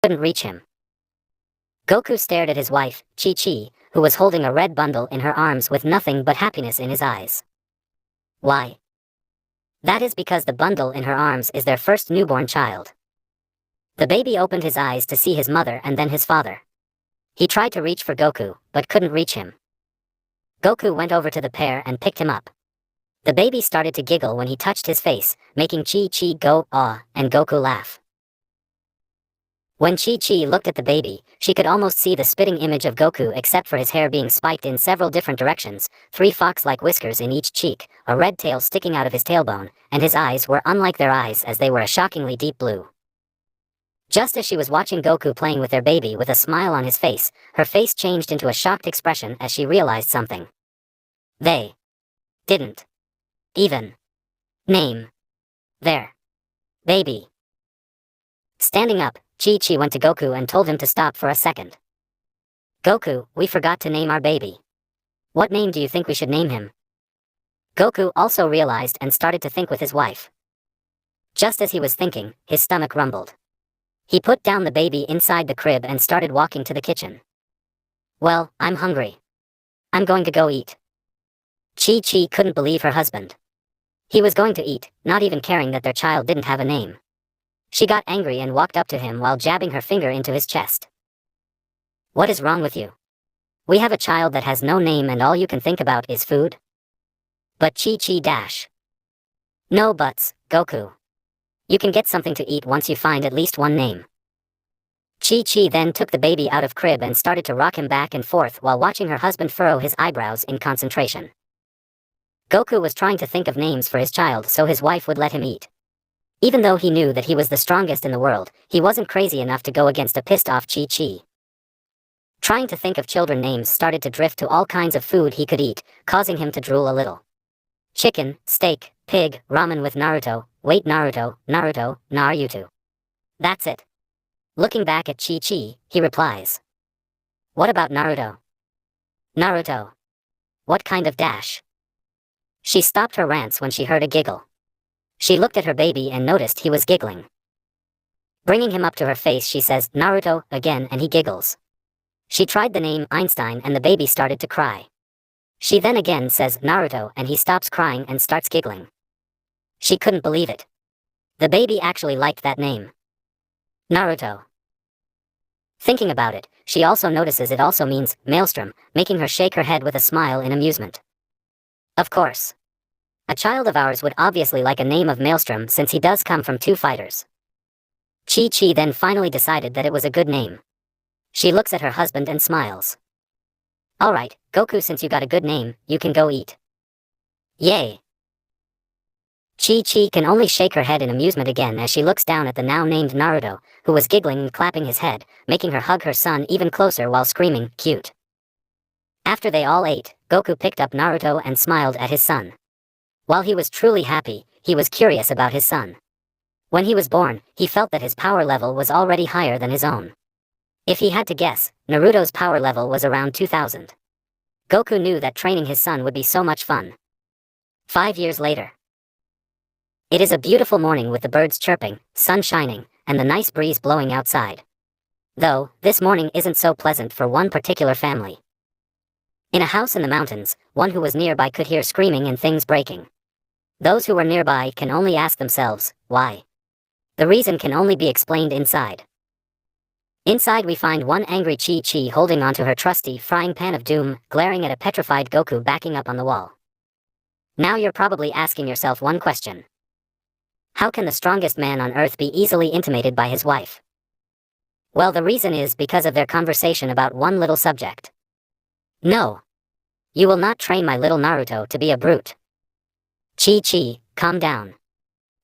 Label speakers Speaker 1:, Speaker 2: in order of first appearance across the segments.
Speaker 1: couldn't reach him. Goku stared at his wife, Chichi, who was holding a red bundle in her arms with nothing but happiness in his eyes. Why? That is because the bundle in her arms is their first newborn child. The baby opened his eyes to see his mother and then his father. He tried to reach for Goku, but couldn't reach him. Goku went over to the pair and picked him up. The baby started to giggle when he touched his face, making Chi-Chi go, "Ah," and Goku laugh. When Chi-Chi looked at the baby, she could almost see the spitting image of Goku except for his hair being spiked in several different directions, 3 fox-like whiskers in each cheek, a red tail sticking out of his tailbone, and his eyes were unlike their eyes as they were a shockingly deep blue. Just as she was watching Goku playing with their baby with a smile on his face, her face changed into a shocked expression as she realized something. They didn't even name their baby. Standing up, Chi-Chi went to Goku and told him to stop for a second. "Goku, we forgot to name our baby. What name do you think we should name him?" Goku also realized and started to think with his wife. Just as he was thinking, his stomach rumbled. He put down the baby inside the crib and started walking to the kitchen. "Well, I'm hungry. I'm going to go eat." Chi-Chi couldn't believe her husband. He was going to eat, not even caring that their child didn't have a name. She got angry and walked up to him while jabbing her finger into his chest. "What is wrong with you? We have a child that has no name and all you can think about is food?" But Chi-Chi dash. "No buts, Goku. You can get something to eat once you find at least one name." Chi-Chi then took the baby out of crib and started to rock him back and forth while watching her husband furrow his eyebrows in concentration. Goku was trying to think of names for his child so his wife would let him eat. Even though he knew that he was the strongest in the world, he wasn't crazy enough to go against a pissed-off Chi-Chi. Trying to think of children names started to drift to all kinds of food he could eat, causing him to drool a little. Chicken, steak, pig, ramen with Naruto, wait Naruto, Naruto. That's it. Looking back at Chi-Chi, he replies. "What about Naruto?" "Naruto. What kind of dash?" She stopped her rants when she heard a giggle. She looked at her baby and noticed he was giggling. Bringing him up to her face, she says, "Naruto," again, and he giggles. She tried the name Einstein and the baby started to cry. She then again says Naruto and he stops crying and starts giggling. She couldn't believe it. The baby actually liked that name. Naruto. Thinking about it, she also notices it also means maelstrom, making her shake her head with a smile in amusement. Of course. A child of ours would obviously like a name of Maelstrom since he does come from 2 fighters. Chi-Chi then finally decided that it was a good name. She looks at her husband and smiles. "Alright, Goku, since you got a good name, you can go eat." Yay! Chi-Chi can only shake her head in amusement again as she looks down at the now named Naruto, who was giggling and clapping his head, making her hug her son even closer while screaming, "Cute." After they all ate, Goku picked up Naruto and smiled at his son. While he was truly happy, he was curious about his son. When he was born, he felt that his power level was already higher than his own. If he had to guess, Naruto's power level was around 2000. Goku knew that training his son would be so much fun. 5 years later. It is a beautiful morning with the birds chirping, sun shining, and the nice breeze blowing outside. Though, this morning isn't so pleasant for one particular family. In a house in the mountains, one who was nearby could hear screaming and things breaking. Those who were nearby can only ask themselves, why? The reason can only be explained inside. Inside we find one angry Chi-Chi holding onto her trusty frying pan of doom, glaring at a petrified Goku backing up on the wall. Now you're probably asking yourself one question. How can the strongest man on earth be easily intimidated by his wife? Well, the reason is because of their conversation about one little subject. No. You will not train my little Naruto to be a brute. Chi-Chi, calm down.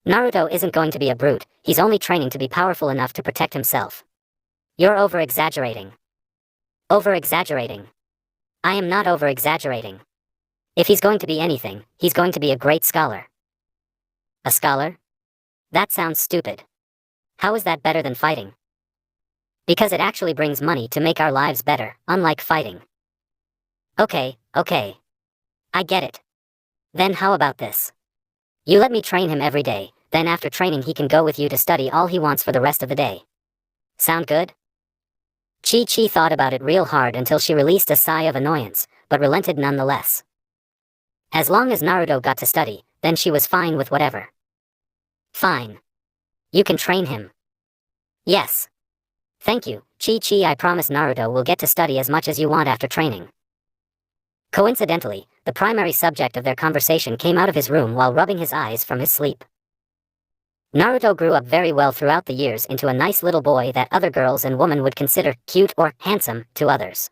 Speaker 1: Naruto isn't going to be a brute, he's only training to be powerful enough to protect himself. You're over-exaggerating. Over-exaggerating. I am not over-exaggerating. If he's going to be anything, he's going to be a great scholar. A scholar? That sounds stupid. How is that better than fighting? Because it actually brings money to make our lives better, unlike fighting. Okay. I get it. Then how about this? You let me train him every day, then after training he can go with you to study all he wants for the rest of the day. Sound good? Chi-Chi thought about it real hard until she released a sigh of annoyance, but relented nonetheless. As long as Naruto got to study, then she was fine with whatever. Fine. You can train him. Yes. Thank you, Chi-Chi. I promise Naruto will get to study as much as you want after training. Coincidentally, the primary subject of their conversation came out of his room while rubbing his eyes from his sleep. Naruto grew up very well throughout the years into a nice little boy that other girls and women would consider cute or handsome to others.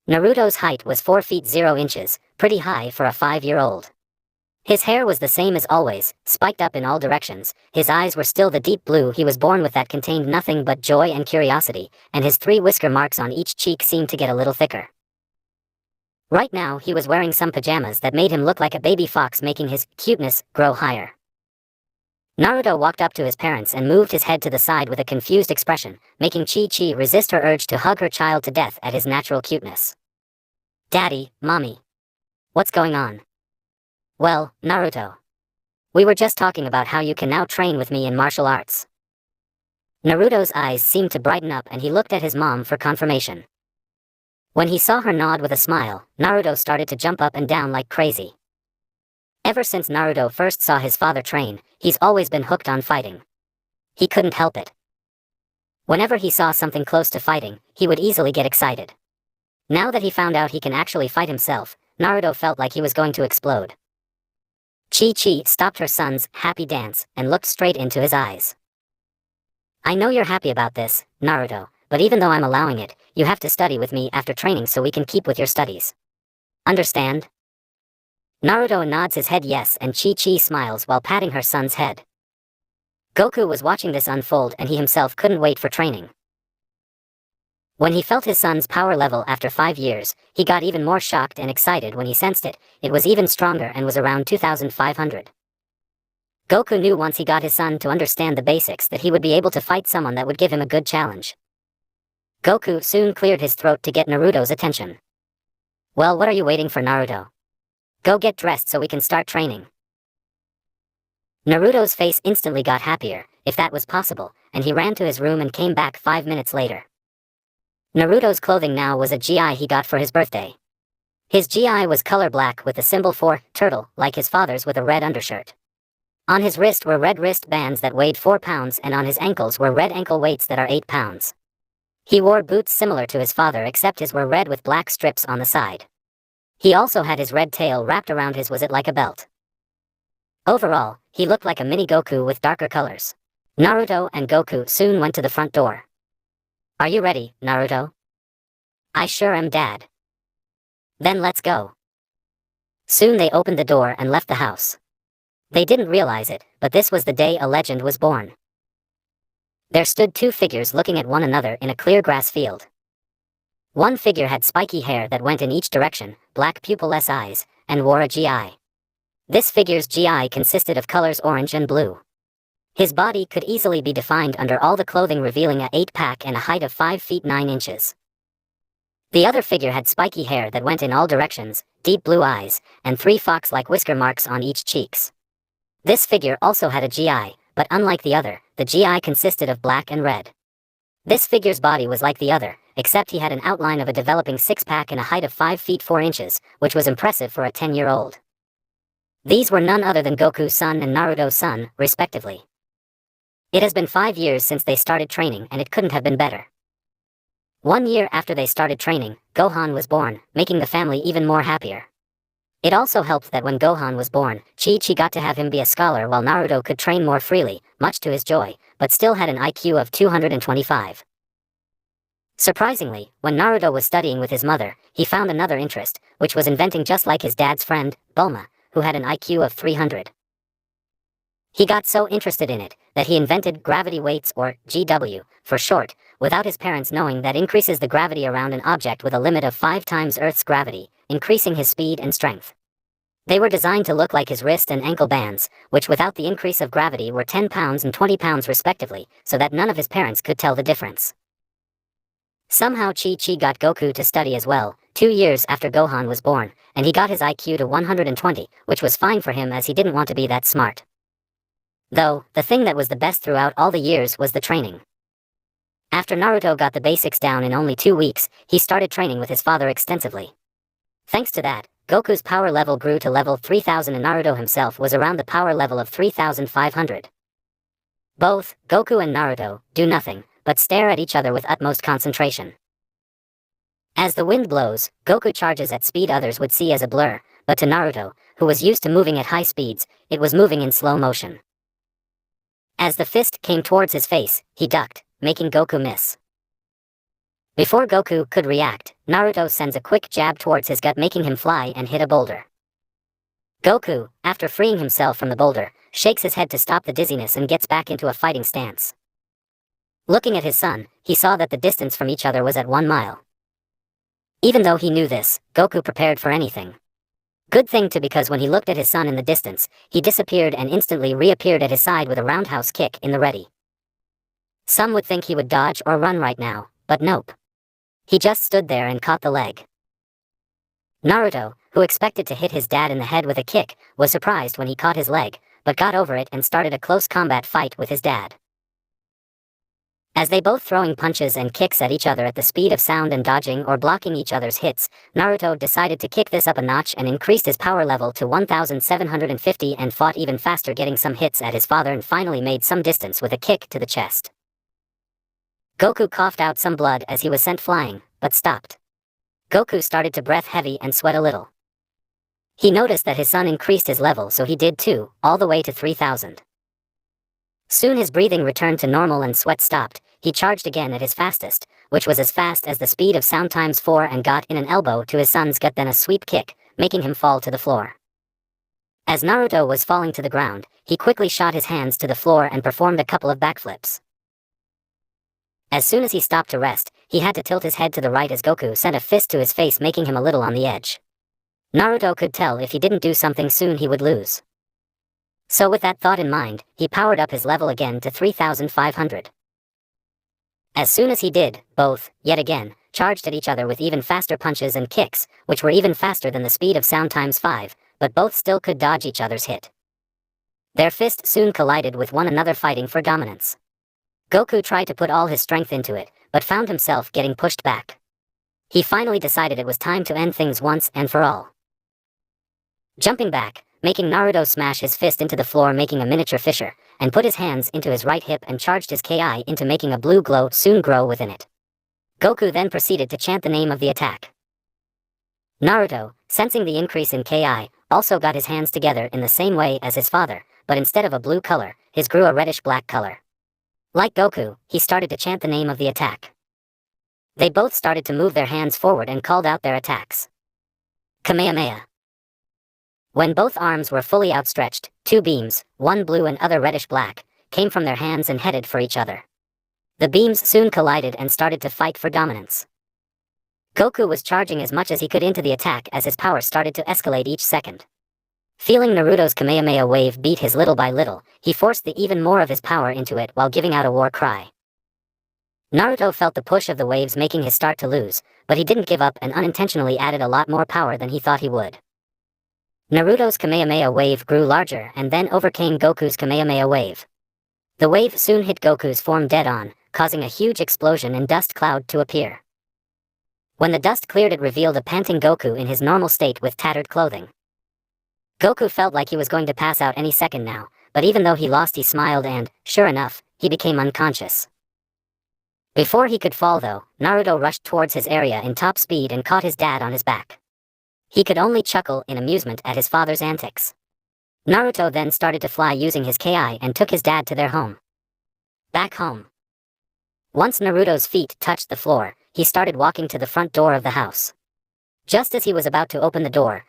Speaker 1: Naruto's height was 4 feet 0 inches, pretty high for a 5-year-old. His hair was the same as always, spiked up in all directions. His eyes were still the deep blue he was born with that contained nothing but joy and curiosity, and his 3 whisker marks on each cheek seemed to get a little thicker. Right now he was wearing some pajamas that made him look like a baby fox, making his cuteness grow higher. Naruto walked up to his parents and moved his head to the side with a confused expression, making Chi-Chi resist her urge to hug her child to death at his natural cuteness. Daddy, Mommy. What's going on? Well, Naruto. We were just talking about how you can now train with me in martial arts. Naruto's eyes seemed to brighten up and he looked at his mom for confirmation. When he saw her nod with a smile, Naruto started to jump up and down like crazy. Ever since Naruto first saw his father train, he's always been hooked on fighting. He couldn't help it. Whenever he saw something close to fighting, he would easily get excited. Now that he found out he can actually fight himself, Naruto felt like he was going to explode. Chi-Chi stopped her son's happy dance and looked straight into his eyes. I know you're happy about this, Naruto, but even though I'm allowing it, you have to study with me after training so we can keep with your studies. Understand? Naruto nods his head yes and Chi-Chi smiles while patting her son's head. Goku was watching this unfold and he himself couldn't wait for training. When he felt his son's power level after 5 years, he got even more shocked and excited when he sensed it. It was even stronger and was around 2,500. Goku knew once he got his son to understand the basics that he would be able to fight someone that would give him a good challenge. Goku soon cleared his throat to get Naruto's attention. Well, what are you waiting for, Naruto? Go get dressed so we can start training. Naruto's face instantly got happier, if that was possible, and he ran to his room and came back 5 minutes later. Naruto's clothing now was a GI he got for his birthday. His GI was color black with the symbol for turtle, like his father's, with a red undershirt. On his wrist were red wrist bands that weighed 4 pounds and on his ankles were red ankle weights that are 8 pounds. He wore boots similar to his father except his were red with black strips on the side. He also had his red tail wrapped around his was it like a belt. Overall, he looked like a mini Goku with darker colors. Naruto and Goku soon went to the front door. Are you ready, Naruto? I sure am, Dad. Then let's go. Soon they opened the door and left the house. They didn't realize it, but this was the day a legend was born. There stood 2 figures looking at one another in a clear grass field. One figure had spiky hair that went in each direction, black pupilless eyes, and wore a GI. This figure's GI consisted of colors orange and blue. His body could easily be defined under all the clothing, revealing a 8-pack and a height of 5 feet 9 inches. The other figure had spiky hair that went in all directions, deep blue eyes, and 3 fox-like whisker marks on each cheeks. This figure also had a GI, but unlike the other, the GI consisted of black and red. This figure's body was like the other, except he had an outline of a developing 6-pack and a height of 5 feet 4 inches, which was impressive for a 10-year-old. These were none other than Goku's son and Naruto's son, respectively. It has been 5 years since they started training and it couldn't have been better. 1 year after they started training, Gohan was born, making the family even more happier. It also helped that when Gohan was born, Chi-Chi got to have him be a scholar while Naruto could train more freely, much to his joy, but still had an IQ of 225. Surprisingly, when Naruto was studying with his mother, he found another interest, which was inventing just like his dad's friend, Bulma, who had an IQ of 300. He got so interested in it, that he invented gravity weights, or GW, for short, without his parents knowing that increases the gravity around an object with a limit of 5 times Earth's gravity, increasing his speed and strength. They were designed to look like his wrist and ankle bands, which without the increase of gravity were 10 pounds and 20 pounds respectively, so that none of his parents could tell the difference. Somehow Chi-Chi got Goku to study as well, 2 years after Gohan was born, and he got his IQ to 120, which was fine for him as he didn't want to be that smart. Though, the thing that was the best throughout all the years was the training. After Naruto got the basics down in only 2 weeks, he started training with his father extensively. Thanks to that, Goku's power level grew to level 3000 and Naruto himself was around the power level of 3500. Both, Goku and Naruto, do nothing, but stare at each other with utmost concentration. As the wind blows, Goku charges at speed others would see as a blur, but to Naruto, who was used to moving at high speeds, it was moving in slow motion. As the fist came towards his face, he ducked, making Goku miss. Before Goku could react, Naruto sends a quick jab towards his gut, making him fly and hit a boulder. Goku, after freeing himself from the boulder, shakes his head to stop the dizziness and gets back into a fighting stance. Looking at his son, he saw that the distance from each other was at 1 mile. Even though he knew this, Goku prepared for anything. Good thing too, because when he looked at his son in the distance, he disappeared and instantly reappeared at his side with a roundhouse kick in the ready. Some would think he would dodge or run right now, but nope. He just stood there and caught the leg. Naruto, who expected to hit his dad in the head with a kick, was surprised when he caught his leg, but got over it and started a close combat fight with his dad. As they both throwing punches and kicks at each other at the speed of sound and dodging or blocking each other's hits, Naruto decided to kick this up a notch and increased his power level to 1750 and fought even faster, getting some hits at his father and finally made some distance with a kick to the chest. Goku coughed out some blood as he was sent flying, but stopped. Goku started to breath heavy and sweat a little. He noticed that his son increased his level, so he did too, all the way to 3000. Soon his breathing returned to normal and sweat stopped. He charged again at his fastest, which was as fast as the speed of sound times 4, and got in an elbow to his son's gut, then a sweep kick, making him fall to the floor. As Naruto was falling to the ground, he quickly shot his hands to the floor and performed a couple of backflips. As soon as he stopped to rest, he had to tilt his head to the right as Goku sent a fist to his face, making him a little on the edge. Naruto could tell if he didn't do something soon he would lose. So with that thought in mind, he powered up his level again to 3500. As soon as he did, both, yet again, charged at each other with even faster punches and kicks, which were even faster than the speed of sound times 5, but both still could dodge each other's hit. Their fists soon collided with one another, fighting for dominance. Goku tried to put all his strength into it, but found himself getting pushed back. He finally decided it was time to end things once and for all. Jumping back, making Naruto smash his fist into the floor, making a miniature fissure, and put his hands into his right hip and charged his Ki into, making a blue glow soon grow within it. Goku then proceeded to chant the name of the attack. Naruto, sensing the increase in Ki, also got his hands together in the same way as his father, but instead of a blue color, his grew a reddish-black color. Like Goku, he started to chant the name of the attack. They both started to move their hands forward and called out their attacks. Kamehameha. When both arms were fully outstretched, 2 beams, one blue and other reddish-black, came from their hands and headed for each other. The beams soon collided and started to fight for dominance. Goku was charging as much as he could into the attack as his power started to escalate each second. Feeling Naruto's Kamehameha wave beat his little by little, he forced the even more of his power into it while giving out a war cry. Naruto felt the push of the waves making his start to lose, but he didn't give up and unintentionally added a lot more power than he thought he would. Naruto's Kamehameha wave grew larger and then overcame Goku's Kamehameha wave. The wave soon hit Goku's form dead on, causing a huge explosion and dust cloud to appear. When the dust cleared, it revealed a panting Goku in his normal state with tattered clothing. Goku felt like he was going to pass out any second now, but even though he lost, he smiled and, sure enough, he became unconscious. Before he could fall though, Naruto rushed towards his area in top speed and caught his dad on his back. He could only chuckle in amusement at his father's antics. Naruto then started to fly using his Ki and took his dad to their home. Back home. Once Naruto's feet touched the floor, he started walking to the front door of the house. Just as he was about to open the door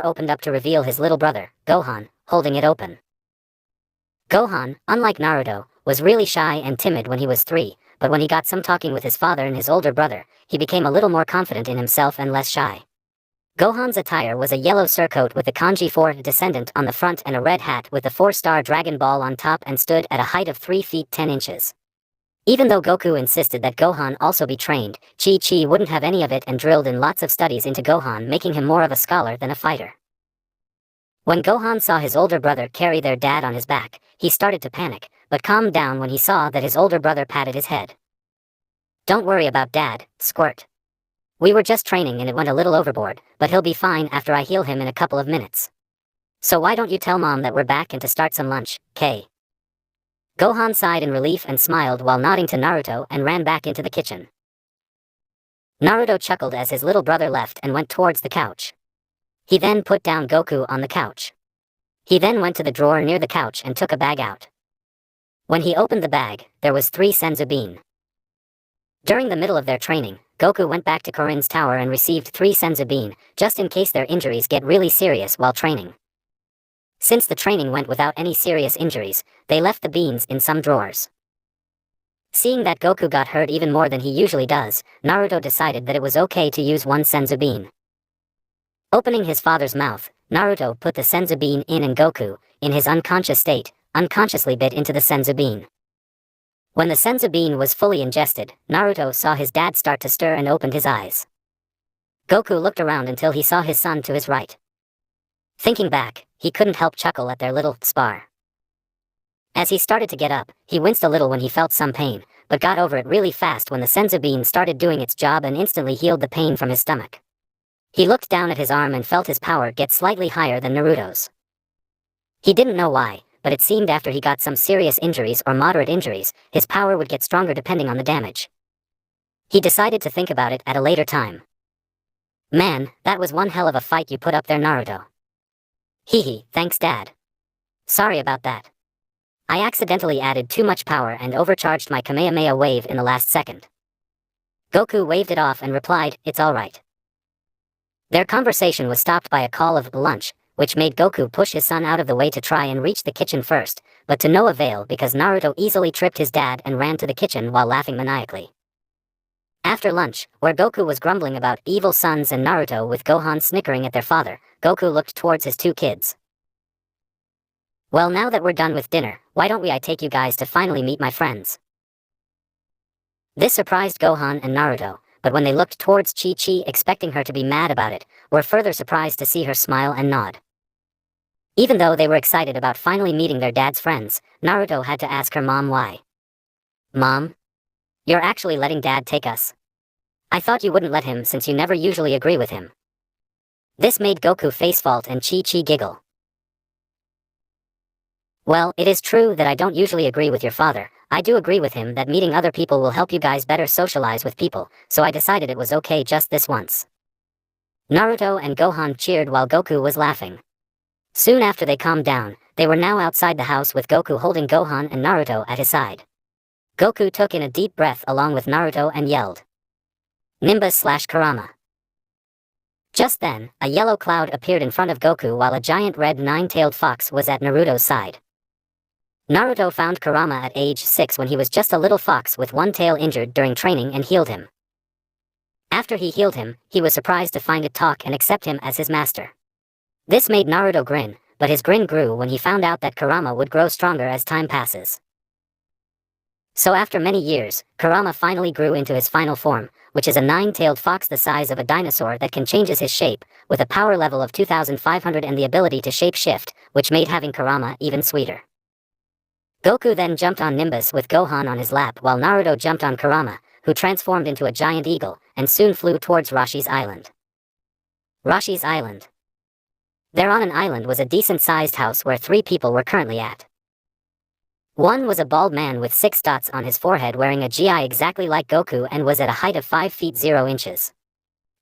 Speaker 1: opened up to reveal his little brother, Gohan, holding it open. Gohan, unlike Naruto, was really shy and timid when he was 3, but when he got some talking with his father and his older brother, he became a little more confident in himself and less shy. Gohan's attire was a yellow surcoat with the kanji 4 descendant on the front and a red hat with the 4-star Dragon Ball on top, and stood at a height of 3 feet 10 inches. Even though Goku insisted that Gohan also be trained, Chichi wouldn't have any of it and drilled in lots of studies into Gohan, making him more of a scholar than a fighter. When Gohan saw his older brother carry their dad on his back, he started to panic, but calmed down when he saw that his older brother patted his head. Don't worry about Dad, squirt. We were just training and it went a little overboard, but he'll be fine after I heal him in a couple of minutes. So why don't you tell Mom that we're back and to start some lunch, K? Gohan sighed in relief and smiled while nodding to Naruto and ran back into the kitchen. Naruto chuckled as his little brother left and went towards the couch. He then put down Goku on the couch. He then went to the drawer near the couch and took a bag out. When he opened the bag, there was 3 senzu bean. During the middle of their training, Goku went back to Korin's tower and received 3 senzu bean, just in case their injuries get really serious while training. Since the training went without any serious injuries, they left the beans in some drawers. Seeing that Goku got hurt even more than he usually does, Naruto decided that it was okay to use 1 senzu bean. Opening his father's mouth, Naruto put the senzu bean in and Goku, in his unconscious state, unconsciously bit into the senzu bean. When the senzu bean was fully ingested, Naruto saw his dad start to stir and opened his eyes. Goku looked around until he saw his son to his right. Thinking back, he couldn't help chuckle at their little spar. As he started to get up, he winced a little when he felt some pain, but got over it really fast when the senzu bean started doing its job and instantly healed the pain from his stomach. He looked down at his arm and felt his power get slightly higher than Naruto's. He didn't know why, but it seemed after he got some serious injuries or moderate injuries, his power would get stronger depending on the damage. He decided to think about it at a later time. Man, that was one hell of a fight you put up there, Naruto. Hehe, thanks Dad. Sorry about that. I accidentally added too much power and overcharged my Kamehameha wave in the last second. Goku waved it off and replied, it's alright. Their conversation was stopped by a call of lunch, which made Goku push his son out of the way to try and reach the kitchen first, but to no avail because Naruto easily tripped his dad and ran to the kitchen while laughing maniacally. After lunch, where Goku was grumbling about evil sons and Naruto with Gohan snickering at their father, Goku looked towards his 2 kids. Well, now that we're done with dinner, why don't I take you guys to finally meet my friends? This surprised Gohan and Naruto, but when they looked towards Chichi expecting her to be mad about it, were further surprised to see her smile and nod. Even though they were excited about finally meeting their dad's friends, Naruto had to ask her mom why. Mom? You're actually letting Dad take us? I thought you wouldn't let him since you never usually agree with him. This made Goku face fault and Chi-Chi giggle. Well, it is true that I don't usually agree with your father. I do agree with him that meeting other people will help you guys better socialize with people, so I decided it was okay just this once. Naruto and Gohan cheered while Goku was laughing. Soon after they calmed down, they were now outside the house with Goku holding Gohan and Naruto at his side. Goku took in a deep breath along with Naruto and yelled, Nimbus/Kurama. Just then, a yellow cloud appeared in front of Goku while a giant red 9-tailed fox was at Naruto's side. Naruto found Kurama at age 6 when he was just a little fox with one tail injured during training and healed him. After he healed him, he was surprised to find it talk and accept him as his master. This made Naruto grin, but his grin grew when he found out that Kurama would grow stronger as time passes. So after many years, Kurama finally grew into his final form, which is a 9-tailed fox the size of a dinosaur that can changes his shape, with a power level of 2500 and the ability to shape-shift, which made having Kurama even sweeter. Goku then jumped on Nimbus with Gohan on his lap while Naruto jumped on Kurama, who transformed into a giant eagle, and soon flew towards Rashi's island. Rashi's island. There on an island was a decent-sized house where 3 people were currently at. One was a bald man with 6 dots on his forehead wearing a gi exactly like Goku and was at a height of 5 feet 0 inches.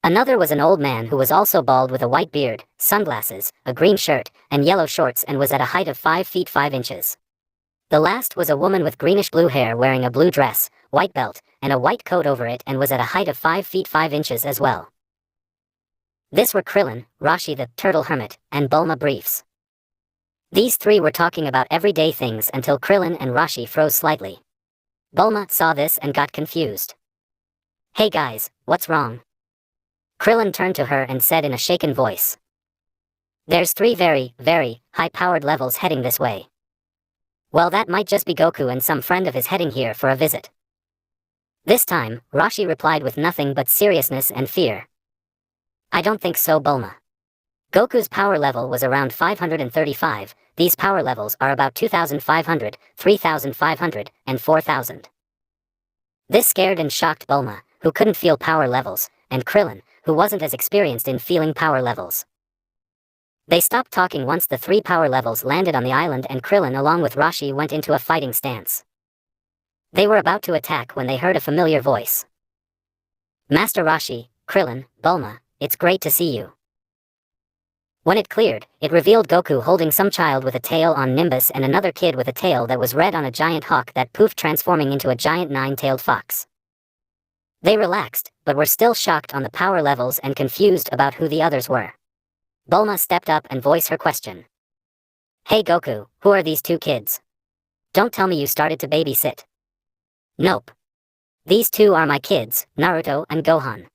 Speaker 1: Another was an old man who was also bald with a white beard, sunglasses, a green shirt, and yellow shorts and was at a height of 5 feet 5 inches. The last was a woman with greenish-blue hair wearing a blue dress, white belt, and a white coat over it and was at a height of 5 feet 5 inches as well. This were Krillin, Rashi the Turtle Hermit, and Bulma Briefs. These 3 were talking about everyday things until Krillin and Rashi froze slightly. Bulma saw this and got confused. Hey guys, what's wrong? Krillin turned to her and said in a shaken voice. There's 3 very, very high-powered levels heading this way. Well, that might just be Goku and some friend of his heading here for a visit. This time, Rashi replied with nothing but seriousness and fear. I don't think so, Bulma. Goku's power level was around 535, these power levels are about 2,500, 3,500, and 4,000. This scared and shocked Bulma, who couldn't feel power levels, and Krillin, who wasn't as experienced in feeling power levels. They stopped talking once the 3 power levels landed on the island and Krillin along with Rishi went into a fighting stance. They were about to attack when they heard a familiar voice. Master Rishi, Krillin, Bulma, it's great to see you. When it cleared, it revealed Goku holding some child with a tail on Nimbus and another kid with a tail that was red on a giant hawk that poofed transforming into a giant 9-tailed fox. They relaxed, but were still shocked on the power levels and confused about who the others were. Bulma stepped up and voiced her question. Hey Goku, who are these 2 kids? Don't tell me you started to babysit. Nope. These 2 are my kids, Naruto and Gohan.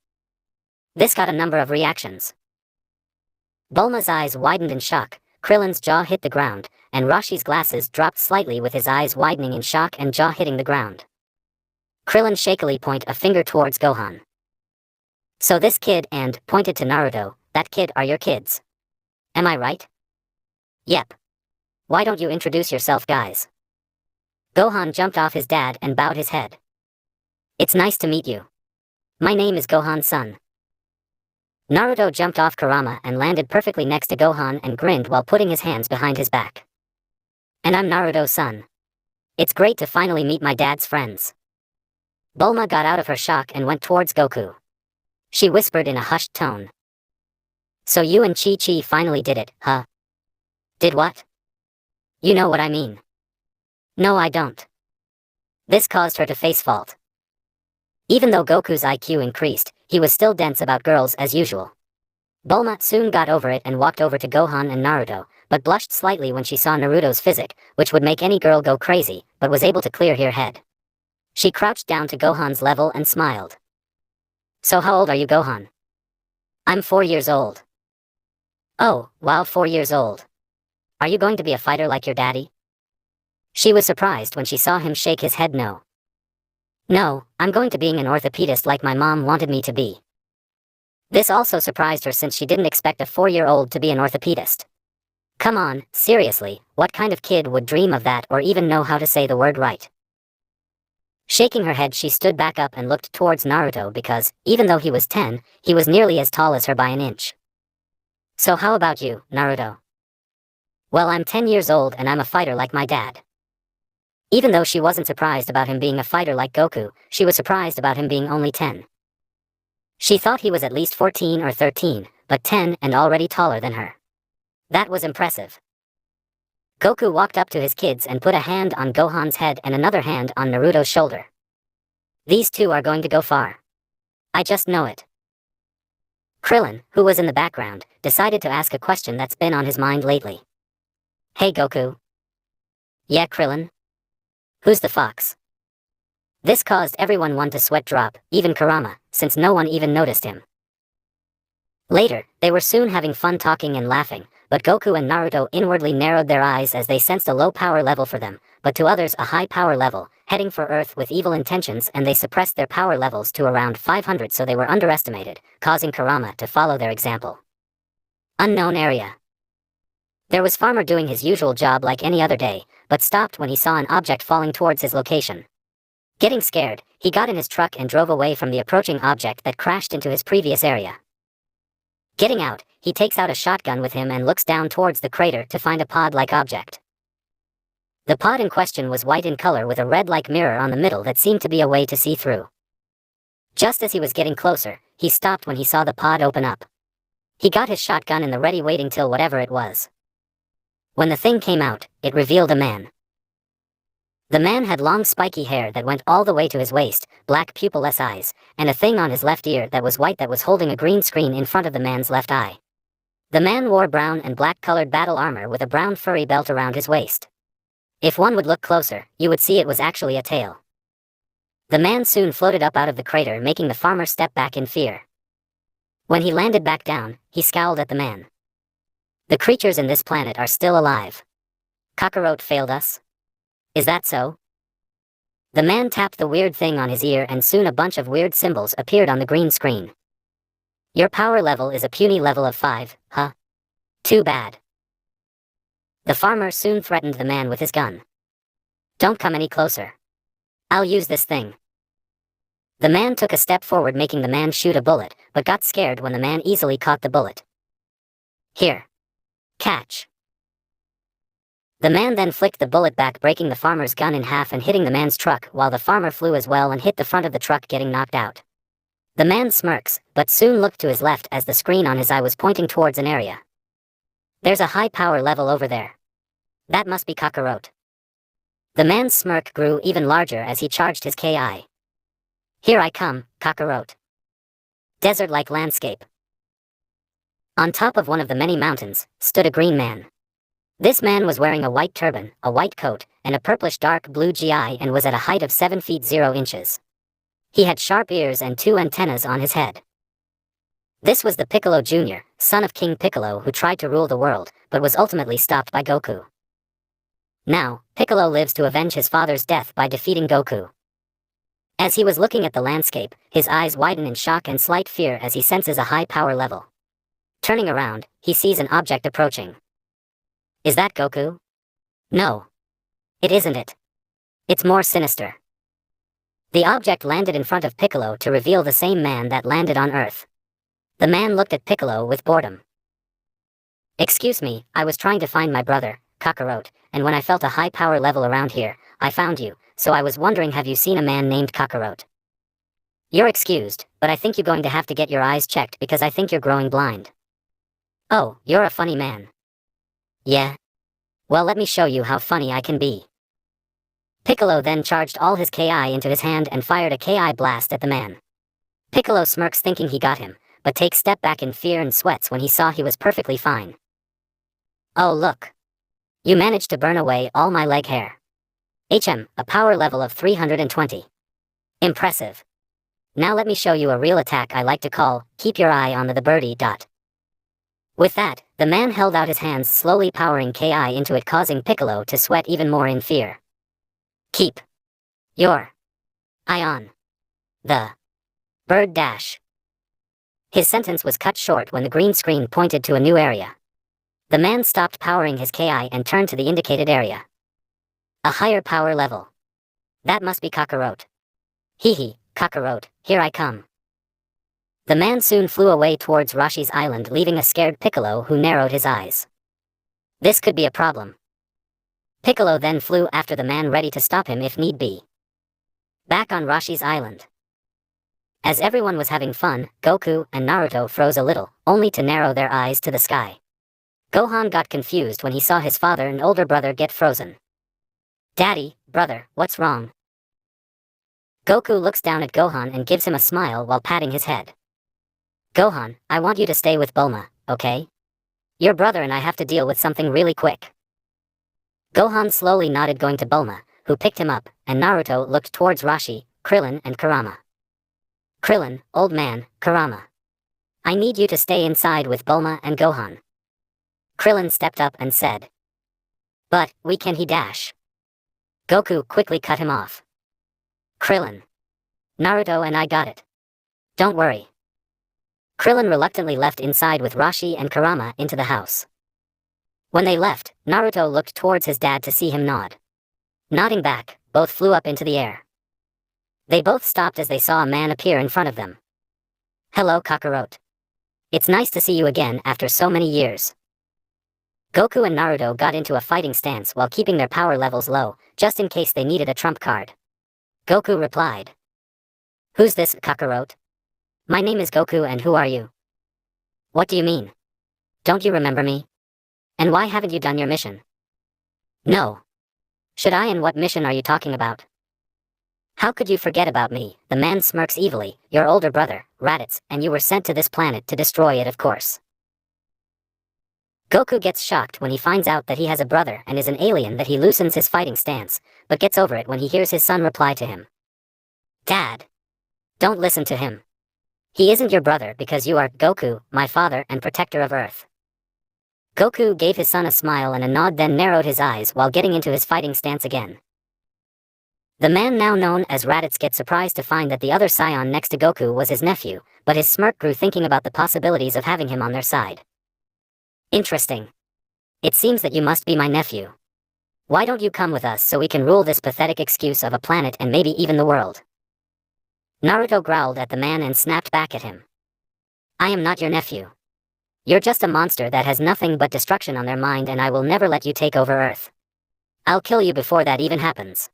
Speaker 1: This got a number of reactions. Bulma's eyes widened in shock, Krillin's jaw hit the ground, and Rishi's glasses dropped slightly with his eyes widening in shock and jaw hitting the ground. Krillin shakily pointed a finger towards Gohan. So this kid and pointed to Naruto, that kid are your kids. Am I right? Yep. Why don't you introduce yourself, guys? Gohan jumped off his dad and bowed his head. It's nice to meet you. My name is Gohan's son. Naruto jumped off Kurama and landed perfectly next to Gohan and grinned while putting his hands behind his back. And I'm Naruto's son. It's great to finally meet my dad's friends. Bulma got out of her shock and went towards Goku. She whispered in a hushed tone. So you and Chichi finally did it, huh? Did what? You know what I mean. No, I don't. This caused her to face fault. Even though Goku's IQ increased, he was still dense about girls as usual. Bulma soon got over it and walked over to Gohan and Naruto, but blushed slightly when she saw Naruto's physique, which would make any girl go crazy, but was able to clear her head. She crouched down to Gohan's level and smiled. So how old are you, Gohan? I'm 4 years old. Oh, wow, 4 years old. Are you going to be a fighter like your daddy? She was surprised when she saw him shake his head no. No, I'm going to being an orthopedist like my mom wanted me to be. This also surprised her since she didn't expect a 4-year-old to be an orthopedist. Come on, seriously, what kind of kid would dream of that or even know how to say the word right? Shaking her head, she stood back up and looked towards Naruto because, even though he was 10, he was nearly as tall as her by an inch. So how about you, Naruto? Well, I'm 10 years old and I'm a fighter like my dad. Even though she wasn't surprised about him being a fighter like Goku, she was surprised about him being only 10. She thought he was at least 14 or 13, but 10 and already taller than her. That was impressive. Goku walked up to his kids and put a hand on Gohan's head and another hand on Naruto's shoulder. These 2 are going to go far. I just know it. Krillin, who was in the background, decided to ask a question that's been on his mind lately. Hey Goku. Yeah, Krillin? Who's the fox? This caused everyone to sweat drop, even Kurama, since no one even noticed him. Later, they were soon having fun talking and laughing, but Goku and Naruto inwardly narrowed their eyes as they sensed a low power level for them, but to others a high power level, heading for Earth with evil intentions, and they suppressed their power levels to around 500, so they were underestimated, causing Kurama to follow their example. Unknown area. There was Farmer doing his usual job like any other day, but stopped when he saw an object falling towards his location. Getting scared, he got in his truck and drove away from the approaching object that crashed into his previous area. Getting out, he takes out a shotgun with him and looks down towards the crater to find a pod-like object. The pod in question was white in color with a red-like mirror on the middle that seemed to be a way to see through. Just as he was getting closer, he stopped when he saw the pod open up. He got his shotgun in the ready waiting till whatever it was. When the thing came out, it revealed a man. The man had long spiky hair that went all the way to his waist, black pupilless eyes, and a thing on his left ear that was white that was holding a green screen in front of the man's left eye. The man wore brown and black-colored battle armor with a brown furry belt around his waist. If one would look closer, you would see it was actually a tail. The man soon floated up out of the crater, making the farmer step back in fear. When he landed back down, he scowled at the man. The creatures in this planet are still alive. Kakarot failed us? Is that so? The man tapped the weird thing on his ear and soon a bunch of weird symbols appeared on the green screen. Your power level is a puny level of 5, huh? Too bad. The farmer soon threatened the man with his gun. Don't come any closer. I'll use this thing. The man took a step forward, making the man shoot a bullet, but got scared when the man easily caught the bullet. Here. Catch. The man then flicked the bullet back, breaking the farmer's gun in half and hitting the man's truck, while the farmer flew as well and hit the front of the truck, getting knocked out. The man smirks, but soon looked to his left as the screen on his eye was pointing towards an area. There's a high power level over there. That must be Kakarot. The man's smirk grew even larger as he charged his Ki. Here I come, Kakarot. Desert-like landscape. On top of one of the many mountains, stood a green man. This man was wearing a white turban, a white coat, and a purplish dark blue gi, and was at a height of 7 feet 0 inches. He had sharp ears and 2 antennas on his head. This was the Piccolo Jr., son of King Piccolo, who tried to rule the world, but was ultimately stopped by Goku. Now, Piccolo lives to avenge his father's death by defeating Goku. As he was looking at the landscape, his eyes widen in shock and slight fear as he senses a high power level. Turning around, he sees an object approaching. Is that Goku? No. It isn't it. It's more sinister. The object landed in front of Piccolo to reveal the same man that landed on Earth. The man looked at Piccolo with boredom. Excuse me, I was trying to find my brother, Kakarot, and when I felt a high power level around here, I found you, so I was wondering, have you seen a man named Kakarot? You're excused, but I think you're going to have to get your eyes checked because I think you're growing blind. Oh, you're a funny man. Yeah? Well, let me show you how funny I can be. Piccolo then charged all his Ki into his hand and fired a Ki blast at the man. Piccolo smirks, thinking he got him, but takes step back in fear and sweats when he saw he was perfectly fine. Oh look. You managed to burn away all my leg hair. A power level of 320. Impressive. Now let me show you a real attack I like to call, keep your eye on the birdie. With that, the man held out his hands, slowly powering Ki into it, causing Piccolo to sweat even more in fear. Keep your eye on the bird dash. His sentence was cut short when the green screen pointed to a new area. The man stopped powering his Ki and turned to the indicated area. A higher power level. That must be Kakarot. Hee, Kakarot, here I come. The man soon flew away towards Rishi's island, leaving a scared Piccolo who narrowed his eyes. This could be a problem. Piccolo then flew after the man, ready to stop him if need be. Back on Rishi's island. As everyone was having fun, Goku and Naruto froze a little, only to narrow their eyes to the sky. Gohan got confused when he saw his father and older brother get frozen. Daddy, brother, what's wrong? Goku looks down at Gohan and gives him a smile while patting his head. Gohan, I want you to stay with Bulma, okay? Your brother and I have to deal with something really quick. Gohan slowly nodded, going to Bulma, who picked him up, and Naruto looked towards Rishi, Krillin and Kurama. Krillin, old man, Kurama. I need you to stay inside with Bulma and Gohan. Krillin stepped up and said. But, we can he dash. Goku quickly cut him off. Krillin. Naruto and I got it. Don't worry. Krillin reluctantly left inside with Rishi and Kurama into the house. When they left, Naruto looked towards his dad to see him nod. Nodding back, both flew up into the air. They both stopped as they saw a man appear in front of them. Hello, Kakarot. It's nice to see you again after so many years. Goku and Naruto got into a fighting stance while keeping their power levels low, just in case they needed a trump card. Goku replied. Who's this, Kakarot? My name is Goku, and who are you? What do you mean? Don't you remember me? And why haven't you done your mission? No. Should I, and what mission are you talking about? How could you forget about me? The man smirks evilly, your older brother, Raditz, and you were sent to this planet to destroy it, of course. Goku gets shocked when he finds out that he has a brother and is an alien, that he loosens his fighting stance, but gets over it when he hears his son reply to him. Dad. Don't listen to him. He isn't your brother because you are Goku, my father and protector of Earth. Goku gave his son a smile and a nod, then narrowed his eyes while getting into his fighting stance again. The man now known as Raditz gets surprised to find that the other scion next to Goku was his nephew, but his smirk grew thinking about the possibilities of having him on their side. Interesting. It seems that you must be my nephew. Why don't you come with us so we can rule this pathetic excuse of a planet and maybe even the world? Naruto growled at the man and snapped back at him. I am not your nephew. You're just a monster that has nothing but destruction on their mind, and I will never let you take over Earth. I'll kill you before that even happens.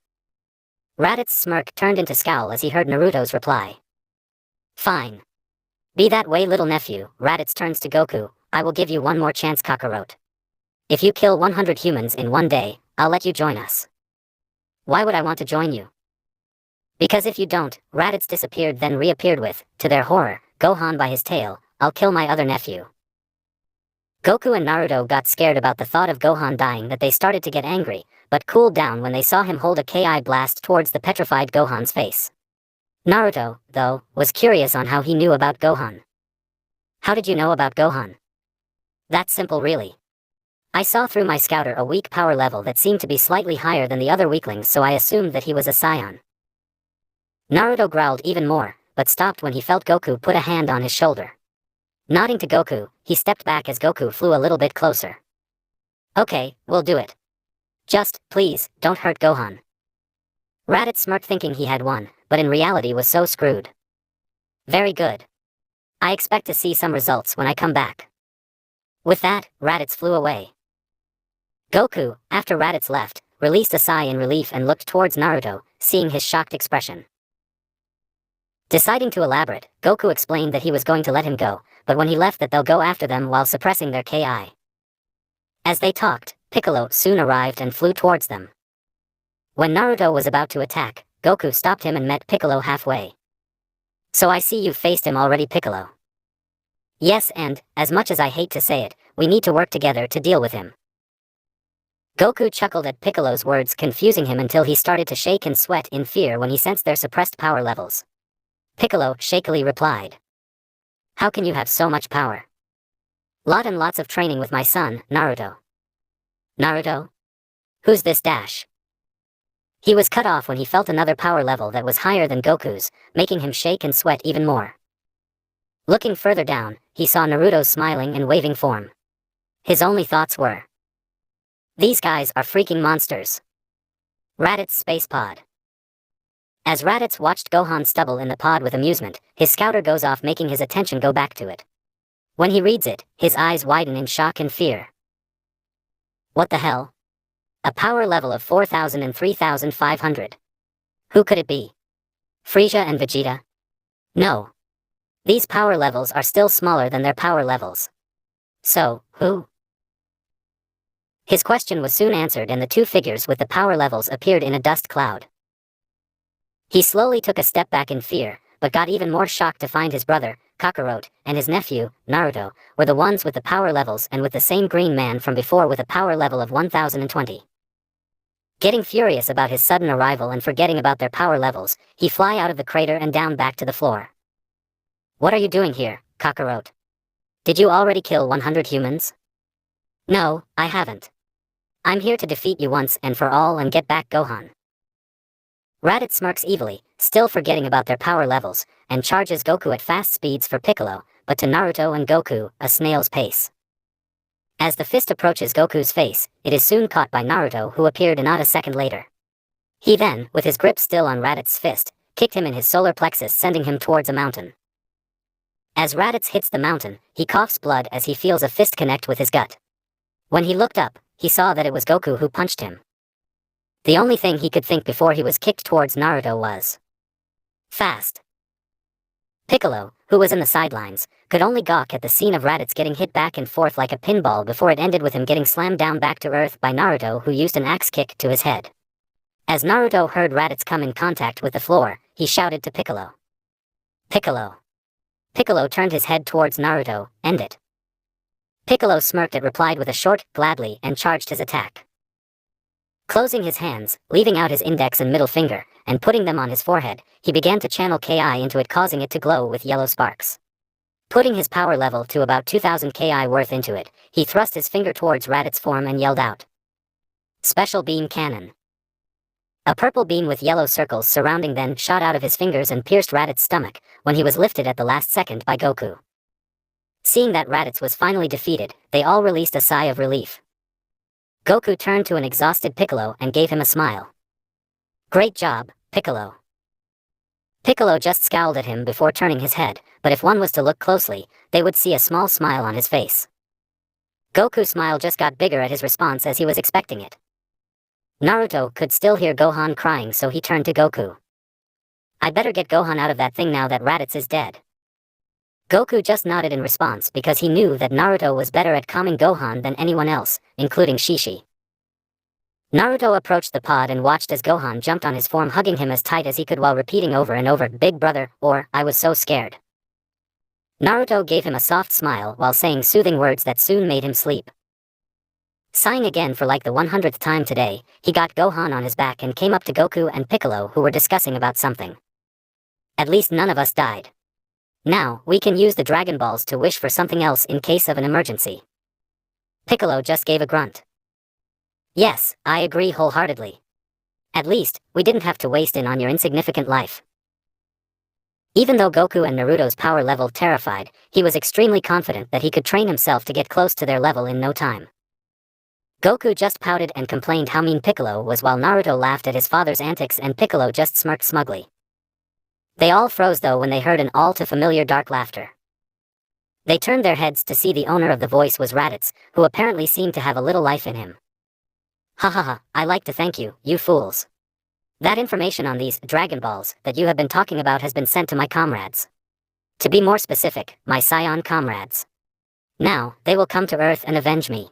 Speaker 1: Raditz's smirk turned into scowl as he heard Naruto's reply. Fine. Be that way, little nephew. Raditz turns to Goku. I will give you one more chance, Kakarot. If you kill 100 humans in one day, I'll let you join us. Why would I want to join you? Because if you don't, Raditz disappeared then reappeared with, to their horror, Gohan by his tail. I'll kill my other nephew. Goku and Naruto got scared about the thought of Gohan dying that they started to get angry, but cooled down when they saw him hold a Ki blast towards the petrified Gohan's face. Naruto, though, was curious on how he knew about Gohan. How did you know about Gohan? That's simple really. I saw through my scouter a weak power level that seemed to be slightly higher than the other weaklings, so I assumed that he was a scion. Naruto growled even more, but stopped when he felt Goku put a hand on his shoulder. Nodding to Goku, he stepped back as Goku flew a little bit closer. Okay, we'll do it. Just, please, don't hurt Gohan. Raditz smirked thinking he had won, but in reality was so screwed. Very good. I expect to see some results when I come back. With that, Raditz flew away. Goku, after Raditz left, released a sigh in relief and looked towards Naruto, seeing his shocked expression. Deciding to elaborate, Goku explained that he was going to let him go, but when he left that they'll go after them while suppressing their Ki. As they talked, Piccolo soon arrived and flew towards them. When Naruto was about to attack, Goku stopped him and met Piccolo halfway. So I see you've faced him already, Piccolo. Yes, and, as much as I hate to say it, we need to work together to deal with him. Goku chuckled at Piccolo's words, confusing him until he started to shake and sweat in fear when he sensed their suppressed power levels. Piccolo shakily replied. How can you have so much power? Lot and lots of training with my son, Naruto. Naruto? Who's this dash? He was cut off when he felt another power level that was higher than Goku's, making him shake and sweat even more. Looking further down, he saw Naruto's smiling and waving form. His only thoughts were, these guys are freaking monsters. Raditz space pod. As Raditz watched Gohan stubble in the pod with amusement, his scouter goes off, making his attention go back to it. When he reads it, his eyes widen in shock and fear. What the hell? A power level of 4,000 and 3,500. Who could it be? Frieza and Vegeta? No. These power levels are still smaller than their power levels. So, who? His question was soon answered and the two figures with the power levels appeared in a dust cloud. He slowly took a step back in fear, but got even more shocked to find his brother, Kakarot, and his nephew, Naruto, were the ones with the power levels and with the same green man from before with a power level of 1020. Getting furious about his sudden arrival and forgetting about their power levels, he fly out of the crater and down back to the floor. What are you doing here, Kakarot? Did you already kill 100 humans? No, I haven't. I'm here to defeat you once and for all and get back Gohan. Raditz smirks evilly, still forgetting about their power levels, and charges Goku at fast speeds for Piccolo, but to Naruto and Goku, a snail's pace. As the fist approaches Goku's face, it is soon caught by Naruto, who appeared not a second later. He then, with his grip still on Raditz's fist, kicked him in his solar plexus, sending him towards a mountain. As Raditz hits the mountain, he coughs blood as he feels a fist connect with his gut. When he looked up, he saw that it was Goku who punched him. The only thing he could think before he was kicked towards Naruto was fast. Piccolo, who was in the sidelines, could only gawk at the scene of Raditz getting hit back and forth like a pinball before it ended with him getting slammed down back to earth by Naruto, who used an axe kick to his head. As Naruto heard Raditz come in contact with the floor, he shouted to Piccolo. Piccolo. Piccolo turned his head towards Naruto, end it. Piccolo smirked and replied with a short, gladly, and charged his attack. Closing his hands, leaving out his index and middle finger, and putting them on his forehead, he began to channel Ki into it, causing it to glow with yellow sparks. Putting his power level to about 2,000 Ki worth into it, he thrust his finger towards Raditz's form and yelled out. Special Beam Cannon. A purple beam with yellow circles surrounding then shot out of his fingers and pierced Raditz's stomach, when he was lifted at the last second by Goku. Seeing that Raditz was finally defeated, they all released a sigh of relief. Goku turned to an exhausted Piccolo and gave him a smile. Great job, Piccolo. Piccolo just scowled at him before turning his head, but if one was to look closely, they would see a small smile on his face. Goku's smile just got bigger at his response as he was expecting it. Naruto could still hear Gohan crying, so he turned to Goku. "I better get Gohan out of that thing now that Raditz is dead." Goku just nodded in response because he knew that Naruto was better at calming Gohan than anyone else, including Chichi. Naruto approached the pod and watched as Gohan jumped on his form, hugging him as tight as he could while repeating over and over, "Big brother," or "I was so scared." Naruto gave him a soft smile while saying soothing words that soon made him sleep. Sighing again for like the 100th time today, he got Gohan on his back and came up to Goku and Piccolo, who were discussing about something. "At least none of us died. Now, we can use the Dragon Balls to wish for something else in case of an emergency." Piccolo just gave a grunt. "Yes, I agree wholeheartedly. At least, we didn't have to waste it on your insignificant life." Even though Goku and Naruto's power level terrified, he was extremely confident that he could train himself to get close to their level in no time. Goku just pouted and complained how mean Piccolo was while Naruto laughed at his father's antics and Piccolo just smirked smugly. They all froze though when they heard an all-too-familiar dark laughter. They turned their heads to see the owner of the voice was Raditz, who apparently seemed to have a little life in him. "Ha ha ha, I like to thank you, you fools. That information on these Dragon Balls that you have been talking about has been sent to my comrades. To be more specific, my Scion comrades. Now, they will come to Earth and avenge me.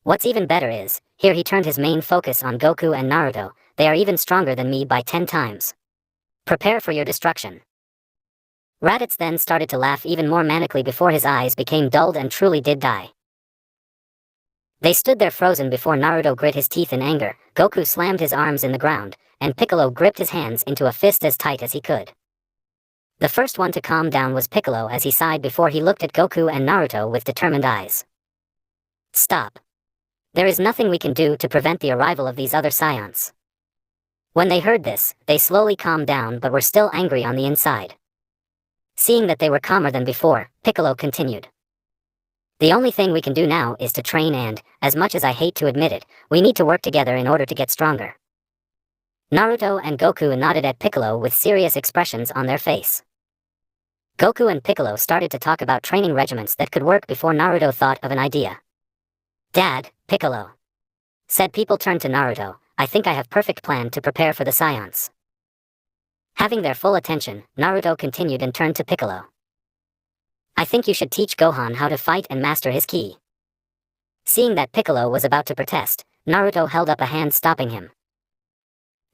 Speaker 1: What's even better is," here he turned his main focus on Goku and Naruto, "they are even stronger than me by 10 times. Prepare for your destruction." Raditz then started to laugh even more manically before his eyes became dulled and truly did die. They stood there frozen before Naruto grit his teeth in anger, Goku slammed his arms in the ground, and Piccolo gripped his hands into a fist as tight as he could. The first one to calm down was Piccolo as he sighed before he looked at Goku and Naruto with determined eyes. "Stop. There is nothing we can do to prevent the arrival of these other Scions." When they heard this, they slowly calmed down but were still angry on the inside. Seeing that they were calmer than before, Piccolo continued. "The only thing we can do now is to train and, as much as I hate to admit it, we need to work together in order to get stronger." Naruto and Goku nodded at Piccolo with serious expressions on their face. Goku and Piccolo started to talk about training regiments that could work before Naruto thought of an idea. "Dad, Piccolo," said people turned to Naruto, "I think I have perfect plan to prepare for the Scions." Having their full attention, Naruto continued and turned to Piccolo. "I think you should teach Gohan how to fight and master his ki." Seeing that Piccolo was about to protest, Naruto held up a hand stopping him.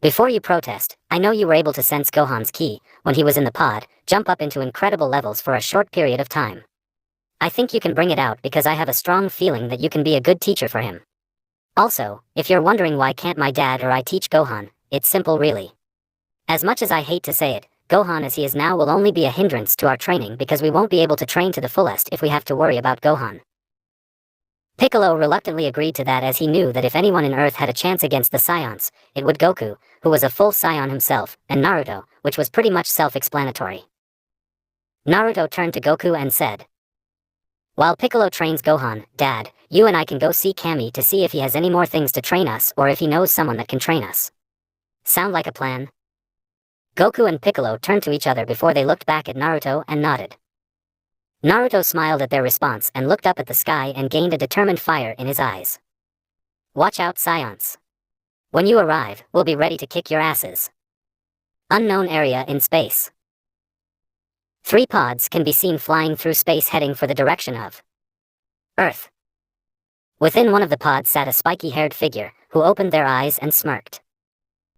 Speaker 1: "Before you protest, I know you were able to sense Gohan's ki, when he was in the pod, jump up into incredible levels for a short period of time. I think you can bring it out because I have a strong feeling that you can be a good teacher for him. Also, if you're wondering why can't my dad or I teach Gohan, it's simple really. As much as I hate to say it, Gohan as he is now will only be a hindrance to our training because we won't be able to train to the fullest if we have to worry about Gohan." Piccolo reluctantly agreed to that as he knew that if anyone in Earth had a chance against the Scions, it would Goku, who was a full Scion himself, and Naruto, which was pretty much self-explanatory. Naruto turned to Goku and said, "While Piccolo trains Gohan, Dad, you and I can go see Kami to see if he has any more things to train us or if he knows someone that can train us. Sound like a plan?" Goku and Piccolo turned to each other before they looked back at Naruto and nodded. Naruto smiled at their response and looked up at the sky and gained a determined fire in his eyes. "Watch out, Scions. When you arrive, we'll be ready to kick your asses." Unknown area in space. 3 pods can be seen flying through space heading for the direction of Earth. Within one of the pods sat a spiky-haired figure, who opened their eyes and smirked.